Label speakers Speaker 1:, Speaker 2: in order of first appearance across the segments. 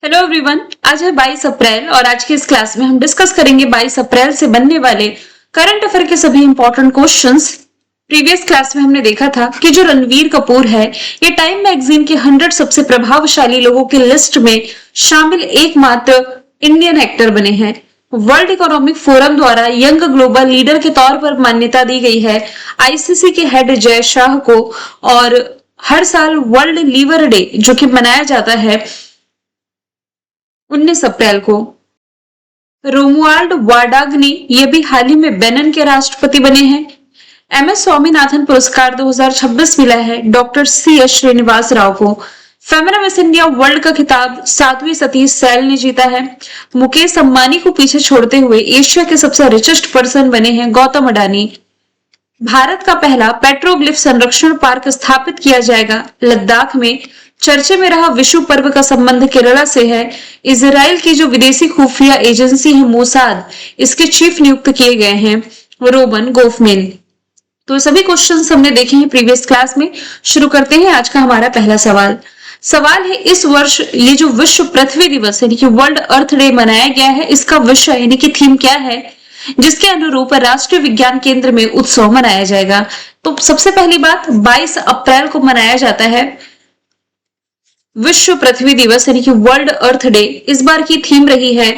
Speaker 1: Hello everyone. आज है 22 अप्रैल और आज की इस क्लास में हम डिस्कस करेंगे 22 अप्रैल से बनने वाले करंट अफेयर के सभी इंपॉर्टेंट क्वेश्चंस। प्रीवियस क्लास में हमने देखा था कि जो रणवीर कपूर है ये टाइम मैगजीन के 100 सबसे प्रभावशाली लोगों की लिस्ट में शामिल एकमात्र इंडियन एक्टर बने हैं। वर्ल्ड इकोनॉमिक फोरम द्वारा यंग ग्लोबल लीडर के तौर पर मान्यता दी गई है आईसीसी के हेड जय शाह को। और हर साल वर्ल्ड लीवर डे जो कि मनाया जाता है 19 अप्रैल को। रोमुआल्ड वाडाग्नी ये भी हाल ही में बेनिन के राष्ट्रपति बने हैं। एमएस स्वामीनाथन पुरस्कार 2026 मिला है डॉक्टर सीएस श्रीनिवास राव को। फेमिना मिस इंडिया वर्ल्ड का खिताब 7वीं सतीश सैल ने जीता है। मुकेश अंबानी को पीछे छोड़ते हुए एशिया के सबसे रिचेस्ट पर्सन बने हैं गौतम अडानी। भारत का पहला पेट्रोग्लिफ संरक्षण पार्क स्थापित किया जाएगा लद्दाख में। चर्चे में रहा विश्व पर्व का संबंध केरला से है। इजराइल की जो विदेशी खुफिया एजेंसी है मोसाद, इसके चीफ नियुक्त किए गए हैं रोमन गोफमेन। तो सभी क्वेश्चंस हमने देखे हैं प्रीवियस क्लास में। शुरू करते हैं आज का हमारा पहला सवाल है इस वर्ष ये जो विश्व पृथ्वी दिवस यानी कि वर्ल्ड अर्थ डे मनाया गया है, इसका विषय यानी कि थीम क्या है जिसके अनुरूप राष्ट्रीय विज्ञान केंद्र में उत्सव मनाया जाएगा। तो सबसे पहली बात 22 अप्रैल को मनाया जाता है विश्व पृथ्वी दिवस यानी कि वर्ल्ड अर्थ डे। इस बार की थीम रही है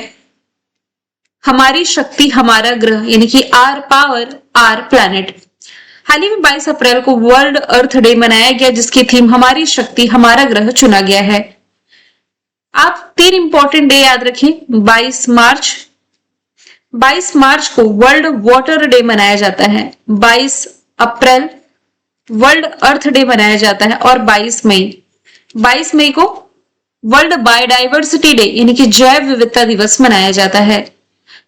Speaker 1: हमारी शक्ति हमारा ग्रह यानी कि आर पावर आर प्लैनेट। हाल ही में 22 अप्रैल को वर्ल्ड अर्थ डे मनाया गया जिसकी थीम हमारी शक्ति हमारा ग्रह चुना गया है। आप 3 इंपॉर्टेंट डे याद रखें। 22 मार्च को वर्ल्ड वाटर डे मनाया जाता है। 22 अप्रैल वर्ल्ड अर्थ डे मनाया जाता है और 22 मई को वर्ल्ड बायोडाइवर्सिटी डे यानी कि जैव विविधता दिवस मनाया जाता है।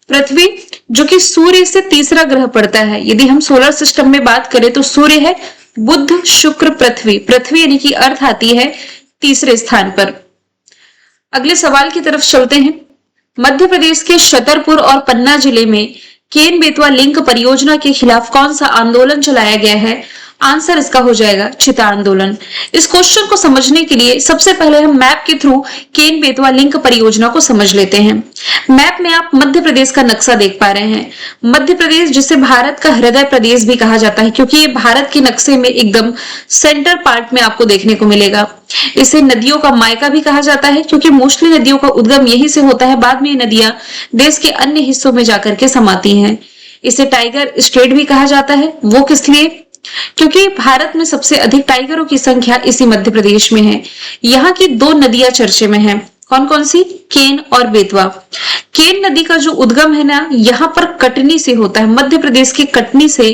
Speaker 1: पृथ्वी जो कि सूर्य से तीसरा ग्रह पड़ता है, यदि हम सोलर सिस्टम में बात करें तो सूर्य है, बुध, शुक्र, पृथ्वी यानी कि अर्थ आती है तीसरे स्थान पर। अगले सवाल की तरफ चलते हैं। मध्य प्रदेश के छतरपुर और पन्ना जिले में केन बेतवा लिंक परियोजना के खिलाफ कौन सा आंदोलन चलाया गया है? आंसर इसका हो जाएगा चिता आंदोलन। इस क्वेश्चन को समझने के लिए सबसे पहले हम मैप के थ्रू केन बेतवा लिंक परियोजना को समझ लेते हैं। मैप में आप मध्य प्रदेश का नक्शा देख पा रहे हैं। मध्य प्रदेश जिसे भारत का हृदय प्रदेश भी कहा जाता है क्योंकि ये भारत के नक्शे में एकदम सेंटर पार्ट में आपको देखने को मिलेगा। इसे नदियों का मायका भी कहा जाता है क्योंकि मोस्टली नदियों का उद्गम यहीं से होता है, बाद में ये नदियां देश के अन्य हिस्सों में जाकर के समाती हैं। इसे टाइगर स्टेट भी कहा जाता है। वो किस लिए? क्योंकि भारत में सबसे अधिक टाइगरों की संख्या इसी मध्य प्रदेश में है। यहाँ की 2 नदियां चर्चे में हैं। कौन कौन सी? केन और बेतवा। केन नदी का जो उद्गम है ना, यहाँ पर कटनी से होता है। मध्य प्रदेश के कटनी से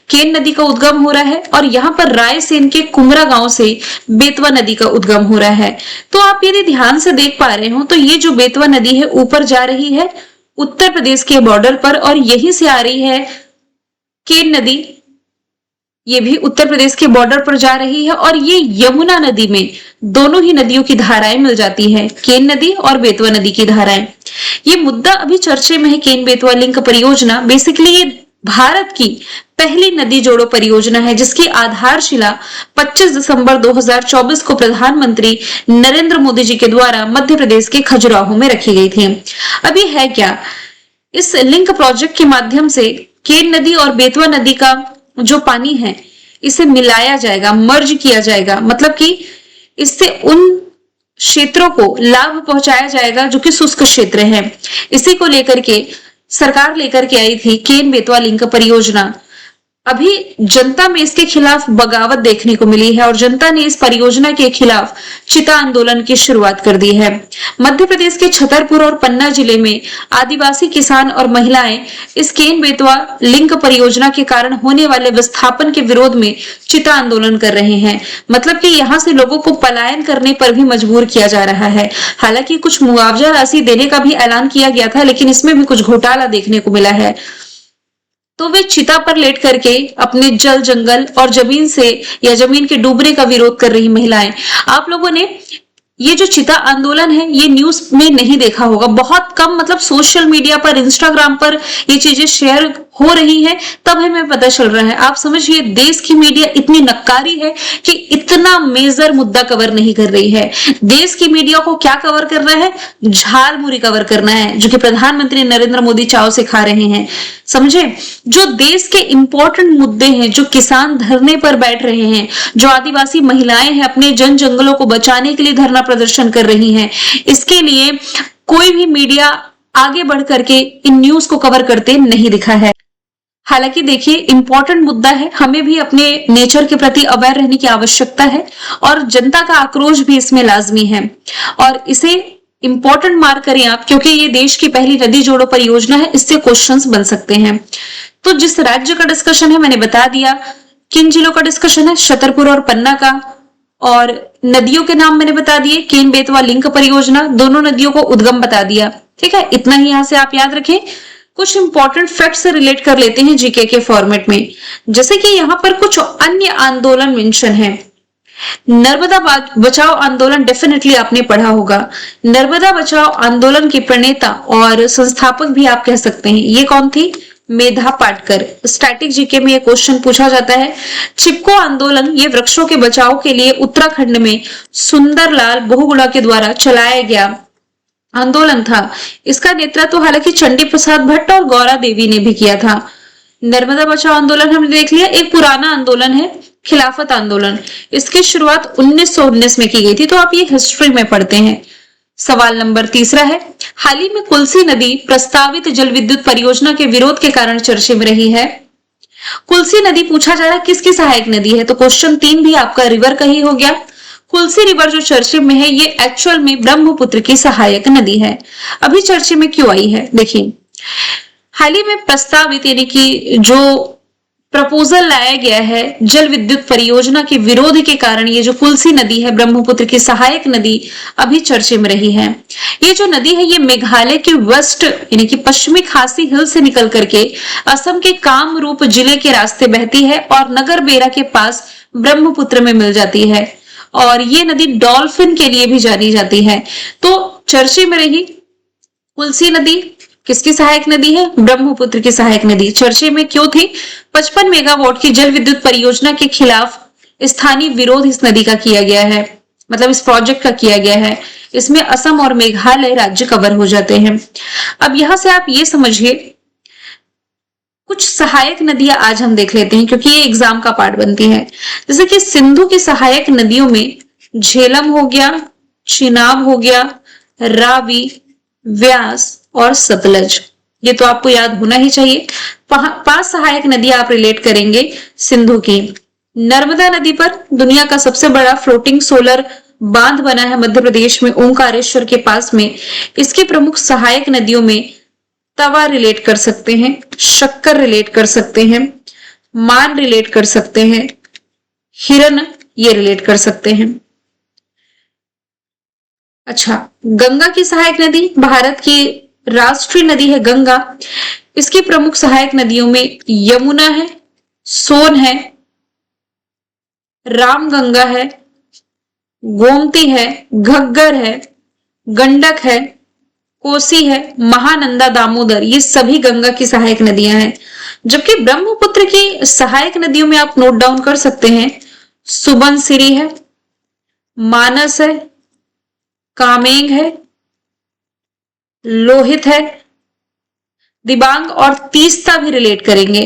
Speaker 1: केन नदी का उद्गम हो रहा है और यहाँ पर रायसेन के कुमरा गांव से बेतवा नदी का उद्गम हो रहा है। तो आप यदि ध्यान से देख पा रहे हो तो ये जो बेतवा नदी है ऊपर जा रही है उत्तर प्रदेश के बॉर्डर पर और यहीं से आ रही है केन नदी, ये भी उत्तर प्रदेश के बॉर्डर पर जा रही है और ये यमुना नदी में दोनों ही नदियों की धाराएं मिल जाती हैं, केन नदी और बेतवा नदी की धाराएं। ये मुद्दा अभी चर्चे में है। केन बेतवा लिंक परियोजना बेसिकली ये भारत की पहली नदी जोड़ो परियोजना है जिसकी आधारशिला 25 दिसंबर 2024 को प्रधानमंत्री नरेंद्र मोदी जी के द्वारा मध्य प्रदेश के खजुराहो में रखी गई थी। अभी है क्या, इस लिंक प्रोजेक्ट के माध्यम से केन नदी और बेतवा नदी का जो पानी है इसे मिलाया जाएगा, मर्ज किया जाएगा, मतलब कि इससे उन क्षेत्रों को लाभ पहुंचाया जाएगा जो कि शुष्क क्षेत्र हैं। इसी को लेकर के सरकार लेकर के आई थी केन बेतवा लिंक परियोजना। अभी जनता में इसके खिलाफ बगावत देखने को मिली है और जनता ने इस परियोजना के खिलाफ चिता आंदोलन की शुरुआत कर दी है। मध्य प्रदेश के छतरपुर और पन्ना जिले में आदिवासी किसान और महिलाएं इस केन बेतवा लिंक परियोजना के कारण होने वाले विस्थापन के विरोध में चिता आंदोलन कर रहे हैं। मतलब कि यहाँ से लोगों को पलायन करने पर भी मजबूर किया जा रहा है। हालांकि कुछ मुआवजा राशि देने का भी ऐलान किया गया था लेकिन इसमें भी कुछ घोटाला देखने को मिला है। तो वे चिता पर लेट करके अपने जल जंगल और जमीन से या जमीन के डूबने का विरोध कर रही महिलाएं। आप लोगों ने ये जो चिता आंदोलन है ये न्यूज में नहीं देखा होगा, बहुत कम, मतलब सोशल मीडिया पर, इंस्टाग्राम पर ये चीजें शेयर हो रही है तब हमें पता चल रहा है। आप समझिए देश की मीडिया इतनी नक्कारी है कि इतना मेजर मुद्दा कवर नहीं कर रही है। देश की मीडिया को क्या कवर करना है, झाल मुरी कवर करना है, जो कि प्रधानमंत्री नरेंद्र मोदी चाव से खा रहे हैं। समझे, जो देश के इंपॉर्टेंट मुद्दे हैं, जो किसान धरने पर बैठ रहे हैं, जो आदिवासी महिलाएं हैं अपने जन जंगलों को बचाने के लिए धरना प्रदर्शन कर रही हैं, इसके लिए कोई भी मीडिया आगे बढ़ करके इन न्यूज को कवर करते नहीं दिखा है। हालांकि देखिए इंपॉर्टेंट मुद्दा है, हमें भी अपने नेचर के प्रति अवेयर रहने की आवश्यकता है और जनता का आक्रोश भी इसमें लाजमी है और इसे इंपॉर्टेंट मार्क करें आप, क्योंकि ये देश की पहली नदी जोड़ो परियोजना है, इससे क्वेश्चंस बन सकते हैं। तो जिस राज्य का डिस्कशन है मैंने बता दिया, किन जिलों का डिस्कशन है, छतरपुर और पन्ना का, और नदियों के नाम मैंने बता दिए, केन बेतवा लिंक परियोजना, दोनों नदियों को उद्गम बता दिया। ठीक है, इतना ही यहां से आप याद रखें। कुछ इंपॉर्टेंट फैक्ट से रिलेट कर लेते हैं जीके के फॉर्मेट में, जैसे कि यहाँ पर कुछ अन्य आंदोलन मेंशन है। नर्मदा बचाओ आंदोलन डेफिनेटली आपने पढ़ा होगा। नर्मदा बचाओ आंदोलन की प्रणेता और संस्थापक भी आप कह सकते हैं, ये कौन थी, मेधा पाटकर। स्टैटिक जीके में ये क्वेश्चन पूछा जाता है। चिपको आंदोलन ये वृक्षों के बचाव के लिए उत्तराखंड में सुंदरलाल बहुगुणा के द्वारा चलाया गया आंदोलन था। इसका नेतृत्व हालांकि चंडी प्रसाद भट्ट और गौरा देवी ने भी किया था। नर्मदा बचाओ आंदोलन हमने देख लिया, एक पुराना आंदोलन है, खिलाफत आंदोलन। इसकी शुरुआत 1919 में की गई थी, तो आप ये हिस्ट्री में पढ़ते हैं। सवाल नंबर 3 है, हाल ही में कुल्सी नदी प्रस्तावित जल विद्युत परियोजना के विरोध के कारण चर्चे में रही है। कुल्सी नदी पूछा जा रहा है किसकी सहायक नदी है, तो क्वेश्चन 3 भी आपका रिवर का ही हो गया। कुल्सी रिवर जो चर्चे में है ये एक्चुअल में ब्रह्मपुत्र की सहायक नदी है। अभी चर्चे में क्यों आई है, देखिए हाल ही में प्रस्तावित यानी कि जो प्रपोजल लाया गया है जल विद्युत परियोजना के विरोध के कारण ये जो कुल्सी नदी है ब्रह्मपुत्र की सहायक नदी अभी चर्चे में रही है। ये जो नदी है ये मेघालय के वेस्ट यानी कि पश्चिमी खासी हिल से निकल करके असम के कामरूप जिले के रास्ते बहती है और नगर बेरा के पास ब्रह्मपुत्र में मिल जाती है और ये नदी डॉल्फिन के लिए भी जानी जाती है। तो चर्चे में रही कुल्सी नदी किसकी सहायक नदी है, ब्रह्मपुत्र की सहायक नदी। चर्चे में क्यों थी, 55 मेगावाट की जल विद्युत परियोजना के खिलाफ स्थानीय विरोध इस नदी का किया गया है, मतलब इस प्रोजेक्ट का किया गया है। इसमें असम और मेघालय राज्य कवर हो जाते हैं। अब यहां से आप ये समझिए कुछ सहायक नदियां आज हम देख लेते हैं क्योंकि ये एग्जाम का पार्ट बनती है। जैसे कि सिंधु की सहायक नदियों में झेलम हो गया, चिनाब हो गया, रावी, व्यास और सतलज, ये तो आपको याद होना ही चाहिए। 5 सहायक नदियां आप रिलेट करेंगे सिंधु की। नर्मदा नदी पर दुनिया का सबसे बड़ा फ्लोटिंग सोलर बांध बना है मध्य प्रदेश में ओंकारेश्वर के पास में। इसकी प्रमुख सहायक नदियों में तवा रिलेट कर सकते हैं, शक्कर रिलेट कर सकते हैं, मान रिलेट कर सकते हैं, हिरन ये रिलेट कर सकते हैं। अच्छा, गंगा की सहायक नदी भारत की राष्ट्रीय नदी है गंगा। इसकी प्रमुख सहायक नदियों में यमुना है, सोन है, रामगंगा है, गोमती है, घग्गर है, गंडक है, कोसी है, महानंदा, दामोदर, ये सभी गंगा की सहायक नदियां हैं। जबकि ब्रह्मपुत्र की सहायक नदियों में आप नोट डाउन कर सकते हैं, सुबनसिरी है, मानस है, कामेंग है, लोहित है, दिबांग और तीस्ता भी रिलेट करेंगे।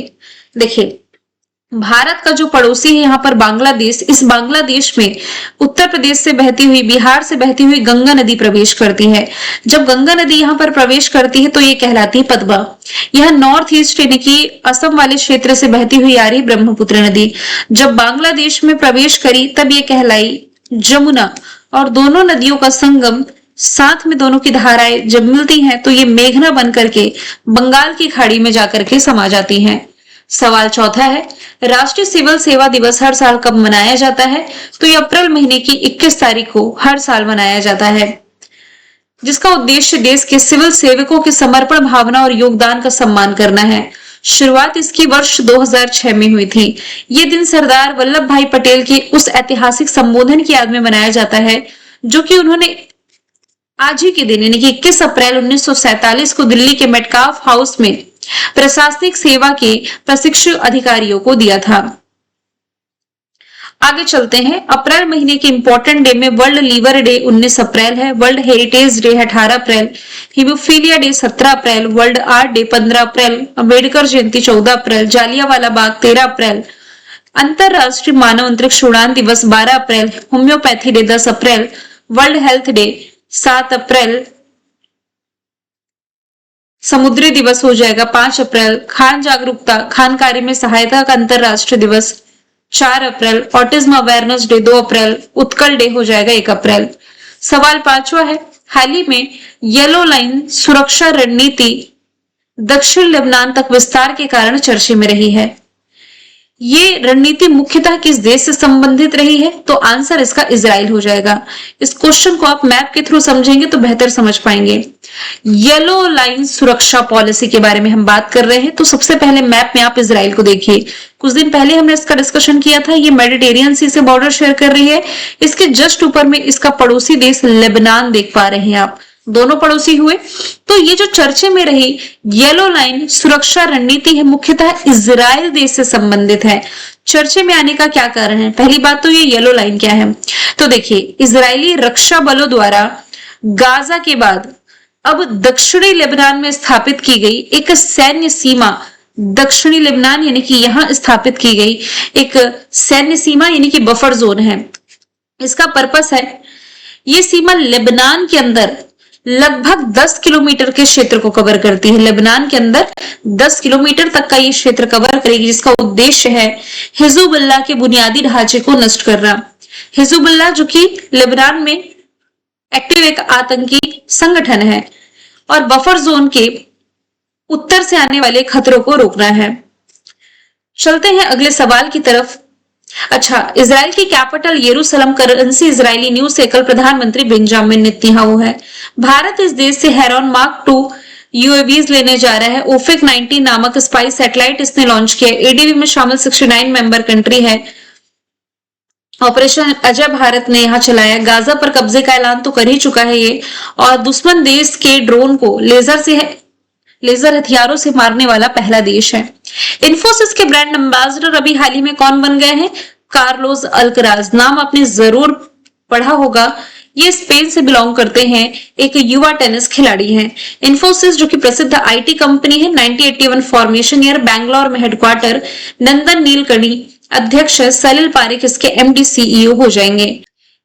Speaker 1: देखिए भारत का जो पड़ोसी है यहाँ पर बांग्लादेश, इस बांग्लादेश में उत्तर प्रदेश से बहती हुई, बिहार से बहती हुई गंगा नदी प्रवेश करती है। जब गंगा नदी यहाँ पर प्रवेश करती है तो ये कहलाती है पद्मा। यह नॉर्थ ईस्ट यानी कि असम वाले क्षेत्र से बहती हुई आ रही ब्रह्मपुत्र नदी जब बांग्लादेश में प्रवेश करी तब ये कहलाई जमुना। और दोनों नदियों का संगम साथ में दोनों की धाराएं जब मिलती हैं तो ये मेघना बन करके बंगाल की खाड़ी में जाकर के समा जाती हैं। सवाल चौथा है, राष्ट्रीय सिविल सेवा दिवस हर साल कब मनाया जाता है, तो ये अप्रैल महीने की 21 तारीख को हर साल मनाया जाता है, जिसका उद्देश्य देश के सिविल सेवकों के समर्पण भावना और योगदान का सम्मान करना है। शुरुआत इसकी वर्ष 2006 में हुई थी। ये दिन सरदार वल्लभ भाई पटेल के उस ऐतिहासिक संबोधन की याद में मनाया जाता है जो कि उन्होंने आज ही के दिन यानी कि 21 अप्रैल 1947 को दिल्ली के मेटकाफ हाउस में प्रशासनिक सेवा के प्रशिक्षु अधिकारियों को दिया था। आगे चलते हैं। अप्रैल महीने के इंपॉर्टेंट डे में वर्ल्ड लीवर डे 19 अप्रैल है, वर्ल्ड हेरिटेज डे 18 अप्रैल, हीमोफीलिया डे 17 अप्रैल, वर्ल्ड आर्ट डे 15 अप्रैल, अम्बेडकर जयंती 14 अप्रैल, जालियांवाला बाग 13 अप्रैल, अंतरराष्ट्रीय मानव अंतरिक्ष उड़ान दिवस 12 अप्रैल, होम्योपैथी डे 10 अप्रैल, वर्ल्ड हेल्थ डे 7 अप्रैल, समुद्री दिवस हो जाएगा 5 अप्रैल, खान जागरूकता खान कार्य में सहायता का अंतरराष्ट्रीय दिवस 4 अप्रैल, ऑटिज्म अवेयरनेस डे 2 अप्रैल, उत्कल डे हो जाएगा 1 अप्रैल। सवाल 5वां है, हाल ही में येलो लाइन सुरक्षा रणनीति दक्षिण लेबनान तक विस्तार के कारण चर्चे में रही है। ये रणनीति मुख्यतः किस देश से संबंधित रही है? तो आंसर इसका इजराइल हो जाएगा। इस क्वेश्चन को आप मैप के थ्रू समझेंगे तो बेहतर समझ पाएंगे। येलो लाइन सुरक्षा पॉलिसी के बारे में हम बात कर रहे हैं, तो सबसे पहले मैप में आप इजराइल को देखिए। कुछ दिन पहले हमने इसका डिस्कशन किया था। ये मेडिटेरियन सी से बॉर्डर शेयर कर रही है। इसके जस्ट ऊपर में इसका पड़ोसी देश लेबनान देख पा रहे हैं आप, दोनों पड़ोसी हुए। तो ये जो चर्चे में रही येलो लाइन सुरक्षा रणनीति है, मुख्यतः इजराइल देश से संबंधित है। चर्चे में आने का क्या कारण है? पहली बात तो ये येलो लाइन क्या है, तो देखिए इजरायली रक्षा बलों द्वारा गाजा के बाद अब दक्षिणी लेबनान में स्थापित की गई एक सैन्य सीमा, दक्षिणी लेबनान यानी कि यहां स्थापित की गई एक सैन्य सीमा यानी कि बफर जोन है। इसका पर्पस है, ये सीमा लेबनान के अंदर लगभग 10 किलोमीटर के क्षेत्र को कवर करती है। लेबनान के अंदर 10 किलोमीटर तक का ये क्षेत्र कवर करेगी, जिसका उद्देश्य है हिजबुल्लाह के बुनियादी ढांचे को नष्ट करना। हिजबुल्लाह जो कि लेबनान में एक्टिव एक आतंकी संगठन है और बफर जोन के उत्तर से आने वाले खतरों को रोकना है। चलते हैं अगले सवाल की तरफ। अच्छा, इजराइल की कैपिटल यरूशलेम करेंसी इजरायली न्यूज से कल प्रधानमंत्री बेंजामिन नेतन्याहू है। भारत इस देश से हेरॉन मार्क 2 यूएवीज लेने जा रहा है। ओफेक 19 नामक स्पाई सैटेलाइट इसने लॉन्च किया। एडीबी में शामिल 69 मेंबर कंट्री है। ऑपरेशन अजय भारत ने यहां चलाया। गाजा पर कब्जे का ऐलान तो कर ही चुका है ये, और दुश्मन देश के ड्रोन को लेजर हथियारों से मारने वाला पहला देश है। इन्फोसिस के ब्रांड एम्बेसडर अभी हाल ही में कौन बन गए हैं? Carlos Alcaraz. नाम आपने जरूर पढ़ा होगा। ये स्पेन से बिलोंग करते हैं, एक युवा टेनिस खिलाड़ी हैं। इन्फोसिस जो कि प्रसिद्ध आईटी कंपनी है, 1981 फॉर्मेशन ईयर, बैंगलोर में हेडक्वार्टर। नंदन नीलकणी अध्यक्ष है, सलिल पारिक इसके एमडी सीईओ हो जाएंगे।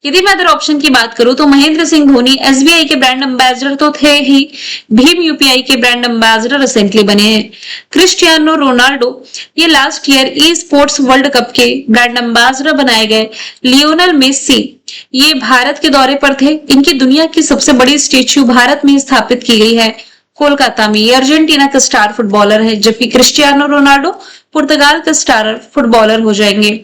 Speaker 1: यदि मैं अदर ऑप्शन की बात करूं तो महेंद्र सिंह धोनी एसबीआई के ब्रांड एम्बेसडर तो थे ही, भीम यूपीआई के ब्रांड एम्बेसडर रिसेंटली बने हैं। क्रिस्टियानो रोनाल्डो ये last year e sports world cup के ब्रांड एम्बेसडर बनाए गए। लियोनेल मेसी ये भारत के दौरे पर थे। इनकी दुनिया की सबसे बड़ी स्टेच्यू भारत में स्थापित की गई है, कोलकाता में। ये अर्जेंटीना का स्टार फुटबॉलर है, जबकि क्रिस्टियानो रोनाल्डो पुर्तगाल का स्टार फुटबॉलर हो जाएंगे।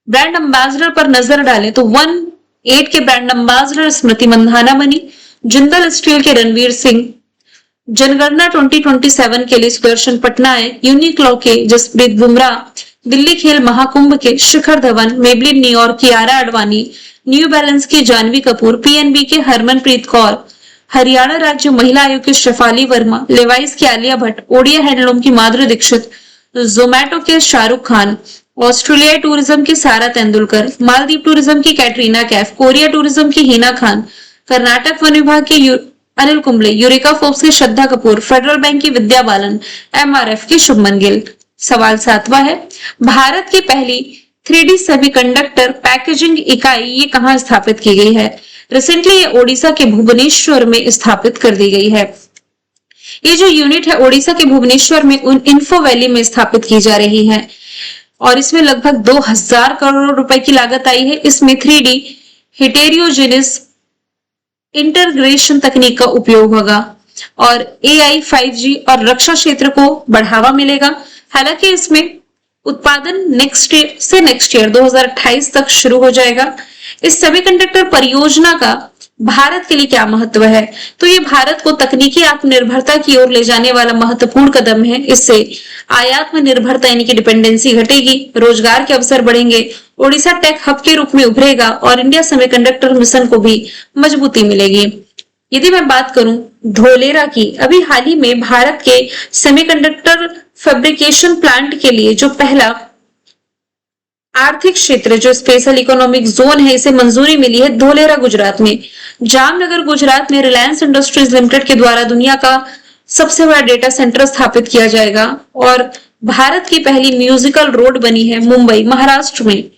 Speaker 1: ब्रांड एम्बेसडर पर नजर डालें तो 1-8 के ब्रांड एम्बेसडर स्मृति मंधाना बनी। जिंदल स्टील के रणवीर सिंह, जनगणना 2027 के लिए सुदर्शन पटनायक, यूनिक्लो के जसप्रीत बुमराह, दिल्ली खेल महाकुंभ के शिखर धवन, मेबलिन न्यूयॉर्क की यारा अडवाणी, न्यू बैलेंस की जानवी कपूर, पीएनबी के हरमनप्रीत कौर, हरियाणा राज्य महिला आयोग की शेफाली वर्मा, लेवाइस की आलिया भट्ट, ओडिया हैंडलूम की माधुरी दीक्षित, जोमैटो के शाहरुख खान, ऑस्ट्रेलिया टूरिज्म की सारा तेंदुलकर, मालदीव टूरिज्म की कैटरीना कैफ, कोरिया टूरिज्म की हिना खान, कर्नाटक वन विभाग के अनिल कुंबले, यूरेका फोर्ब्स की श्रद्धा कपूर, फेडरल बैंक की विद्या बालन, एमआरएफ की शुभमन गिल। सवाल 7वां है, भारत की पहली 3D सेमीकंडक्टर पैकेजिंग इकाई ये कहां स्थापित की गई है? रिसेंटली ये ओडिशा के भुवनेश्वर में स्थापित कर दी गई है। ये जो यूनिट है ओडिशा के भुवनेश्वर में इन्फो वैली में स्थापित की जा रही है और इसमें लगभग 2000 करोड़ रुपए की लागत आई है। इसमें 3D हेटेरोजेनियस इंटीग्रेशन तकनीक का उपयोग होगा और AI, 5G और रक्षा क्षेत्र को बढ़ावा मिलेगा। हालांकि इसमें उत्पादन नेक्स्ट ईयर 2028 तक शुरू हो जाएगा। इस सेमीकंडक्टर परियोजना का भारत के लिए क्या महत्व है? तो ये भारत को तकनीकी आत्मनिर्भरता की ओर ले जाने वाला महत्वपूर्ण कदम है। इससे आयात में निर्भरता यानी कि डिपेंडेंसी घटेगी, रोजगार के अवसर बढ़ेंगे, ओडिशा टेक हब के रूप में उभरेगा और इंडिया सेमीकंडक्टर मिशन को भी मजबूती मिलेगी। यदि मैं बात करूं धोलेरा की, अभी हाल ही में भारत के सेमीकंडक्टर फैब्रिकेशन प्लांट के लिए जो पहला आर्थिक क्षेत्र जो स्पेशल इकोनॉमिक जोन है इसे मंजूरी मिली है धोलेरा गुजरात में। जामनगर गुजरात में रिलायंस इंडस्ट्रीज लिमिटेड के द्वारा दुनिया का सबसे बड़ा डेटा सेंटर स्थापित किया जाएगा। और भारत की पहली म्यूजिकल रोड बनी है मुंबई महाराष्ट्र में।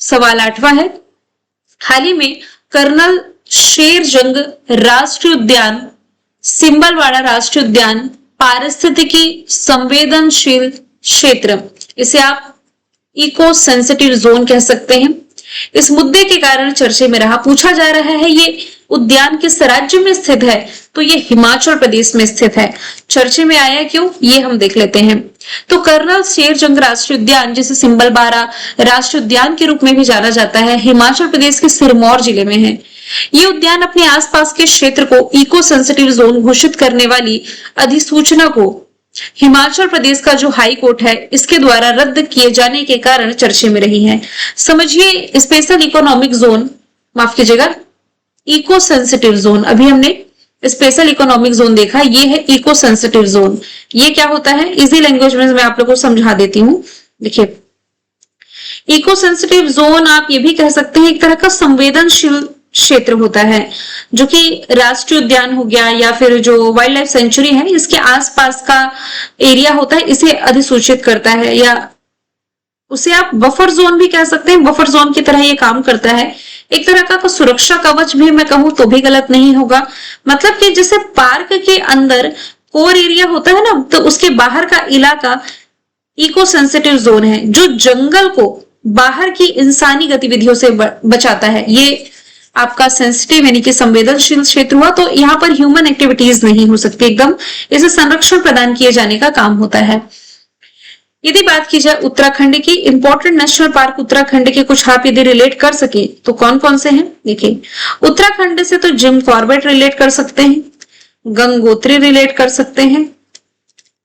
Speaker 1: सवाल 8वां है, हाल ही में कर्नल शेर जंग राष्ट्रीय उद्यान, सिंबलवाड़ा राष्ट्रीय उद्यान पारिस्थितिकी संवेदनशील क्षेत्र, इसे आप इको सेंसिटिव जोन कह सकते हैं, इस मुद्दे के कारण चर्चे में रहा। पूछा जा रहा है ये उद्यान किस राज्य में स्थित है, तो ये हिमाचल प्रदेश में स्थित है। चर्चे में आया क्यों, ये हम देख लेते हैं। तो कर्नल शेर जंग राष्ट्रीय उद्यान, जिसे सिंबलबारा राष्ट्रीय उद्यान के रूप में भी जाना जाता है, हिमाचल प्रदेश के सिरमौर जिले में है। ये उद्यान अपने आसपास के क्षेत्र को इको सेंसिटिव जोन घोषित करने वाली अधिसूचना को हिमाचल प्रदेश का जो हाई कोर्ट है इसके द्वारा रद्द किए जाने के कारण चर्चे में रही है। समझिए स्पेशल इकोनॉमिक जोन, माफ कीजिएगा इको सेंसिटिव जोन, अभी हमने स्पेशल इकोनॉमिक जोन देखा, ये है इको सेंसिटिव जोन। ये क्या होता है, इजी लैंग्वेज में मैं आप लोगों को समझा देती हूँ। देखिए इको सेंसिटिव जोन आप ये भी कह सकते हैं एक तरह का संवेदनशील क्षेत्र होता है, जो कि राष्ट्रीय उद्यान हो गया या फिर जो वाइल्ड लाइफ सेंचुरी है इसके आसपास का एरिया होता है, इसे अधिसूचित करता है, या उसे आप बफर जोन भी कह सकते हैं। बफर जोन की तरह ये काम करता है, एक तरह का सुरक्षा कवच भी मैं कहूं तो भी गलत नहीं होगा। मतलब कि जैसे पार्क के अंदर कोर एरिया होता है ना, तो उसके बाहर का इलाका इको सेंसिटिव जोन है, जो जंगल को बाहर की इंसानी गतिविधियों से बचाता है। ये आपका सेंसिटिव यानी कि संवेदनशील क्षेत्र हुआ, तो यहाँ पर ह्यूमन एक्टिविटीज नहीं हो सकती, एकदम इसे संरक्षण प्रदान किए जाने का काम होता है। यदि बात की जाए उत्तराखंड की, इंपॉर्टेंट नेशनल पार्क उत्तराखंड के कुछ आप यदि रिलेट कर सके तो कौन कौन से हैं, देखिए उत्तराखंड से तो जिम कॉर्बेट रिलेट कर सकते हैं, गंगोत्री रिलेट कर सकते हैं,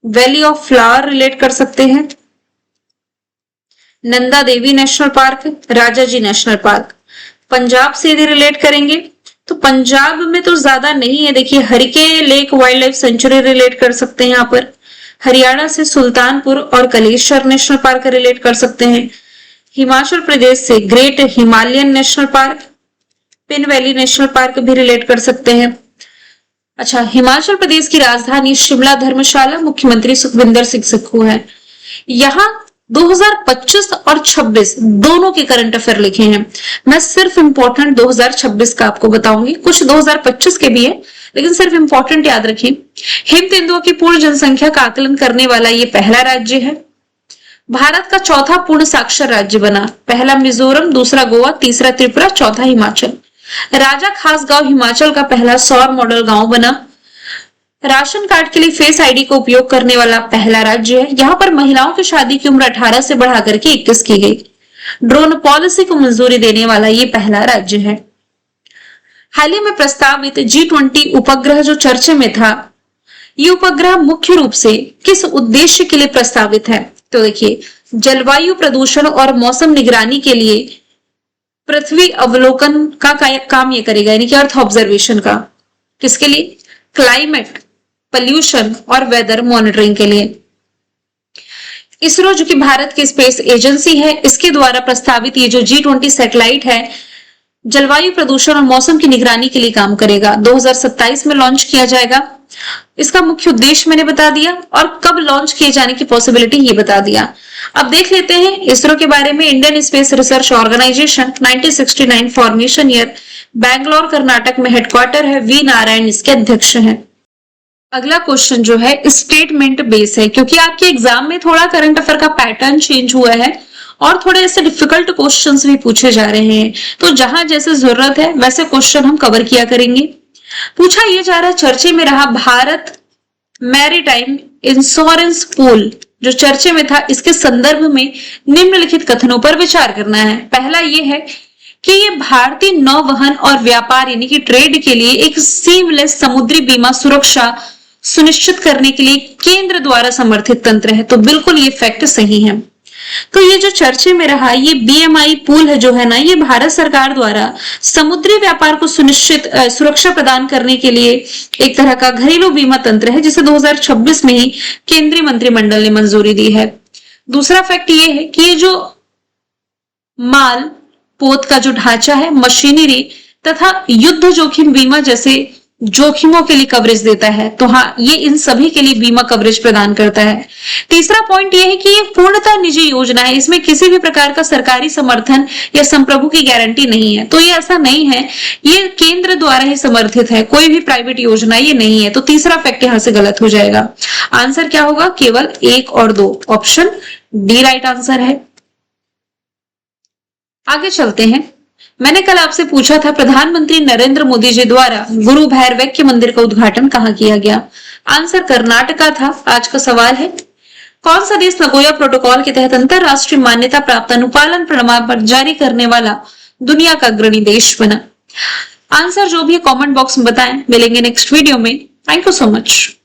Speaker 1: वैली ऑफ फ्लावर रिलेट कर सकते हैं, नंदा देवी नेशनल पार्क, राजा जी नेशनल पार्क। पंजाब से यदि रिलेट करेंगे तो पंजाब में तो ज्यादा नहीं है, देखिए Harike lake wild life sanctuary relate कर सकते हैं यहाँ पर। हरियाणा से सुल्तानपुर और कलेश्वर नेशनल पार्क रिलेट कर सकते हैं। हिमाचल प्रदेश से great Himalayan national park, pin valley national park भी रिलेट कर सकते हैं। अच्छा, हिमाचल प्रदेश की राजधानी शिमला धर्मशाला, मुख्यमंत्री सुखविंदर सिंह सुक्खू है। यहाँ 2025 और 26 दोनों के करंट अफेयर लिखे हैं। मैं सिर्फ इंपॉर्टेंट 2026 का आपको बताऊंगी, कुछ 2025 के भी है लेकिन सिर्फ इंपॉर्टेंट याद रखें। हिम तेंदुओं की पूर्ण जनसंख्या का आकलन करने वाला ये पहला राज्य है। भारत का चौथा पूर्ण साक्षर राज्य बना, पहला मिजोरम, दूसरा गोवा, तीसरा त्रिपुरा, चौथा हिमाचल। राजा खास गांव हिमाचल का पहला सौर मॉडल गांव बना। राशन कार्ड के लिए फेस आईडी का उपयोग करने वाला पहला राज्य है। यहाँ पर महिलाओं की शादी की उम्र 18 से बढ़ाकर के 21 की गई। ड्रोन पॉलिसी को मंजूरी देने वाला ये पहला राज्य है। हाल ही में प्रस्तावित G20 उपग्रह जो चर्चे में था, ये उपग्रह मुख्य रूप से किस उद्देश्य के लिए प्रस्तावित है, तो देखिए जलवायु प्रदूषण और मौसम निगरानी के लिए पृथ्वी अवलोकन का काम ये करेगा, यानी कि अर्थ ऑब्जर्वेशन का। किसके लिए, क्लाइमेट, पोल्यूशन और वेदर मॉनिटरिंग के लिए। इसरो जो कि भारत की स्पेस एजेंसी है, इसके द्वारा प्रस्तावित ये जो G20 सैटेलाइट है जलवायु प्रदूषण और मौसम की निगरानी के लिए काम करेगा। 2027 में लॉन्च किया जाएगा। इसका मुख्य उद्देश्य मैंने बता दिया और कब लॉन्च किए जाने की पॉसिबिलिटी ये बता दिया। अब देख लेते हैं इसरो के बारे में। Indian space research organisation 1969 formation year, Bangalore Karnataka में हेडक्वार्टर है, वी नारायण इसके अध्यक्ष हैं। अगला क्वेश्चन जो है स्टेटमेंट बेस है, क्योंकि आपके एग्जाम में थोड़ा करंट अफेयर का पैटर्न चेंज हुआ है और थोड़े ऐसे डिफिकल्ट क्वेश्चंस भी पूछे जा रहे हैं, तो जहां जैसे जरूरत है वैसे क्वेश्चन हम कवर किया करेंगे। पूछा यह जा रहा है, चर्चे में रहा भारत मैरीटाइम इंश्योरेंस पूल जो चर्चे में था, इसके संदर्भ में निम्नलिखित कथनों पर विचार करना है। पहला यह है कि ये भारतीय नौवहन और व्यापार यानी कि ट्रेड के लिए एक सीमलेस समुद्री बीमा सुरक्षा सुनिश्चित करने के लिए केंद्र द्वारा समर्थित तंत्र है, तो बिल्कुल ये फैक्ट सही है। तो ये जो चर्चे में रहा, ये BMI पूल है जो है ना, ये भारत सरकार द्वारा समुद्री व्यापार को सुरक्षा प्रदान करने के लिए एक तरह का घरेलू बीमा तंत्र है, जिसे 2026 में ही केंद्रीय मंत्रिमंडल ने मंजूरी दी है। दूसरा फैक्ट ये है कि ये जो माल पोत का जो ढांचा है, मशीनरी तथा युद्ध जोखिम बीमा जैसे जोखिमों के लिए कवरेज देता है। तो हाँ, ये इन सभी के लिए बीमा कवरेज प्रदान करता है। तीसरा पॉइंट ये है कि ये पूर्णतः निजी योजना है, इसमें किसी भी प्रकार का सरकारी समर्थन या संप्रभु की गारंटी नहीं है। तो ये ऐसा नहीं है, ये केंद्र द्वारा ही समर्थित है, कोई भी प्राइवेट योजना ये नहीं है। तो तीसरा फैक्ट यहां से गलत हो जाएगा। आंसर क्या होगा? केवल 1 और 2, ऑप्शन डी राइट आंसर है। आगे चलते हैं। मैंने कल आपसे पूछा था, प्रधानमंत्री नरेंद्र मोदी जी द्वारा गुरु भैरवैक्य मंदिर का उद्घाटन कहाँ किया गया? आंसर कर्नाटका था। आज का सवाल है, कौन सा देश नगोया प्रोटोकॉल के तहत अंतरराष्ट्रीय मान्यता प्राप्त अनुपालन प्रमाण पत्र जारी करने वाला दुनिया का अग्रणी देश बना? आंसर जो भी है कमेंट बॉक्स में बताएं। मिलेंगे नेक्स्ट वीडियो में। Thank you so much.